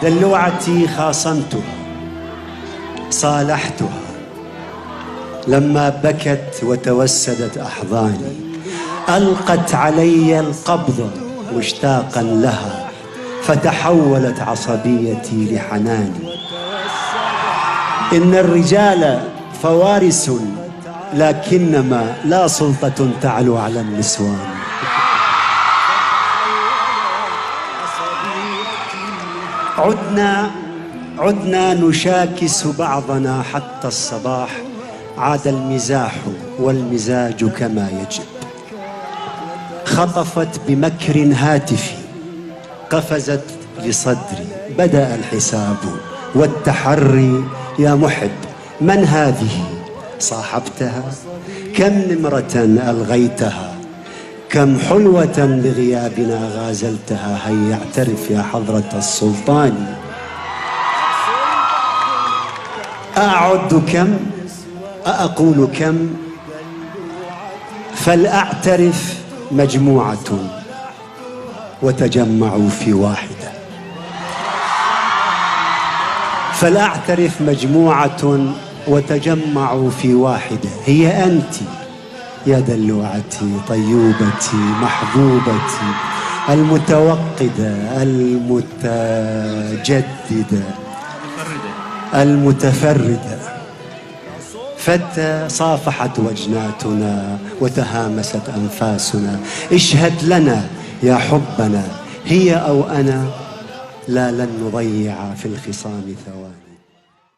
دلوعتي خاصمتها صالحتها لما بكت وتوسدت أحضاني، ألقت علي القبض مشتاقا لها فتحولت عصبيتي لحناني. إن الرجال فوارس لكنما لا سلطة تعلو على النسوان. عدنا نشاكس بعضنا حتى الصباح، عاد المزاح والمزاج كما يجب. خطفت بمكر هاتفي قفزت لصدري، بدأ الحساب والتحري. يا محب من هذه؟ صاحبتها؟ كم نمرة ألغيتها؟ كم حلوة بغيابنا غازلتها؟ هيا اعترف يا حضرة السلطان. أعد كم؟ أقول كم؟ فلأعترف مجموعة وتجمعوا في واحدة. فلأعترف مجموعة وتجمعوا في واحدة. هي أنت يا دلوعتي طيوبتي محبوبتي المتوقدة المتجددة المتفردة. فتى صافحت وجناتنا وتهامست أنفاسنا. اشهد لنا يا حبنا، هي أو أنا لا لن نضيع في الخصام ثواني.